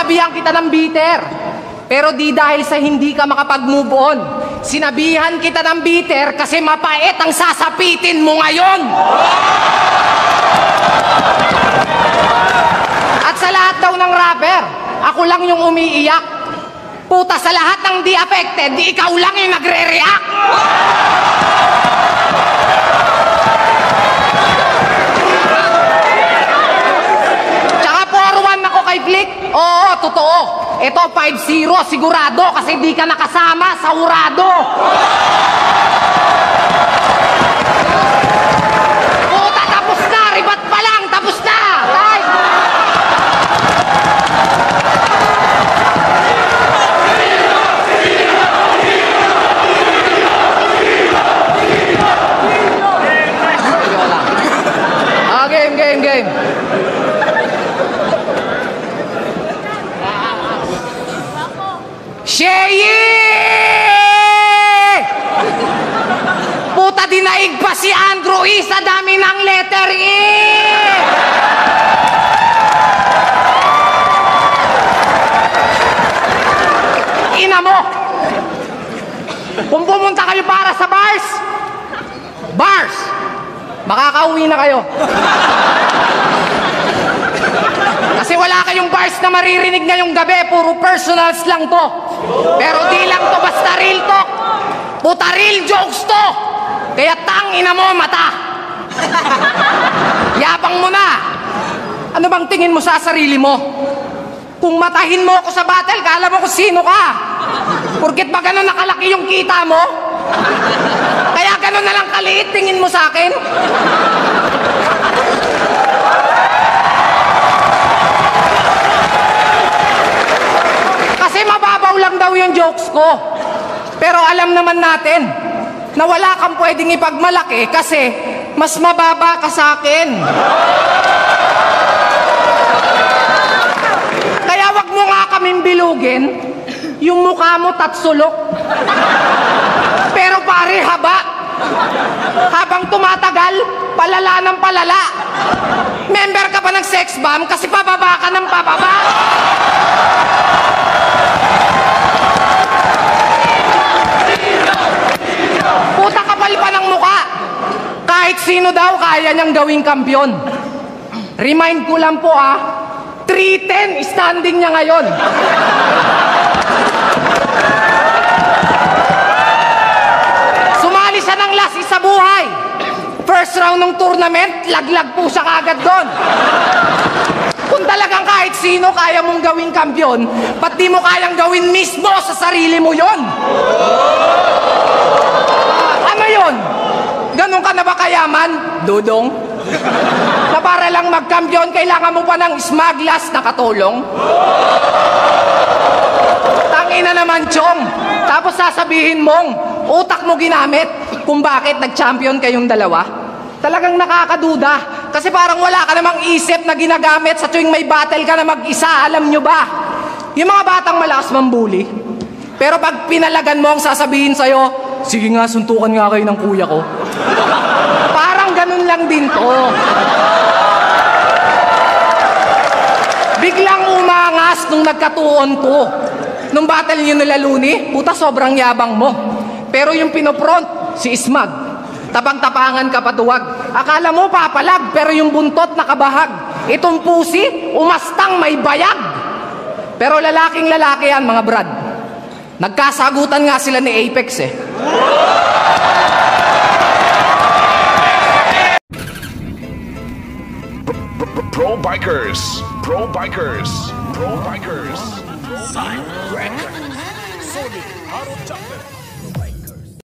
Sinabihan kita ng bitter. Pero di dahil sa hindi ka makapag-move on. Sinabihan kita ng bitter kasi mapait ang sasapitin mo ngayon. At sa lahat daw ng rapper, ako lang yung umiiyak. Puta, sa lahat ng di affected, di ikaw lang yung nagre-react. Tsaka 4-1 ako kay Flick. Oo, totoo. Ito 5-0, sigurado kasi di ka nakasama sa hurado. Puta, tapos na. Ribat pa lang, tapos na. Time. Game. Sheyi! Puta, dinaig pa si Andrew E sa dami ng letter E! Ina mo! Kung pumunta kayo para sa bars, makakauwi na kayo. Kasi wala kayong bars na maririnig ngayong gabi, puro personals lang to. Pero di lang to basta real talk. Puta, real jokes to. Kaya tangina mo, mata. Yabang mo na. Ano bang tingin mo sa sarili mo? Kung matahin mo ako sa battle, kala mo kung sino ka. Porket ba ganun nakalaki yung kita mo? Kaya ganun na lang kaliit tingin mo sa akin? Kasi mababaw lang daw yung jokes ko. Pero alam naman natin na wala kang pwedeng ipagmalaki kasi mas mababa ka sa akin. Kaya wag mo nga kaming bilugin. Yung mukha mo tatsulok. Pero pare, haba. Habang tumatagal, palala ng palala. Member ka pa ng sex bomb kasi pababa ka ng pababa. Puta, kapal pa ng mukha. Kahit sino daw kaya niyang gawing kampiyon. Remind ko lang po 310 standing niya ngayon. Sumali siya ng last sa buhay. First round ng tournament, laglag po siya kagad doon. Kung talagang kahit sino kaya mong gawing kampiyon, ba't di mo kayang gawin mismo sa sarili mo yon? Ano yon? Ganun ka na ba kayaman, Dudong? Na para lang magkampiyon, kailangan mo pa ng smaglas na katulong? Tangina naman, Chong. Tapos sasabihin mong utak mo ginamit kung bakit nag-champion kayong dalawa. Talagang nakakaduda. Kasi parang wala ka namang isip na ginagamit sa tuwing may battle ka na mag-isa. Alam nyo ba? Yung mga batang malakas mambuli. Pero pag pinalagan mo ang sasabihin sa'yo, sige nga, suntukan nga kayo ng kuya ko. Parang ganun lang din to. Biglang umangas nung nagkatuon to. Nung battle nyo nila Luni, puta, sobrang yabang mo. Pero yung pinopront, si Ismag, tapang-tapangan ka patuwag. Akala mo papalag, pero yung buntot nakabahag. Itong pusi, umastang may bayag. Pero lalaking lalaki yan, mga brad. Nagkasagutan nga sila ni Apex eh. Pro Bikers. Side Record. Solid Haro Chapter.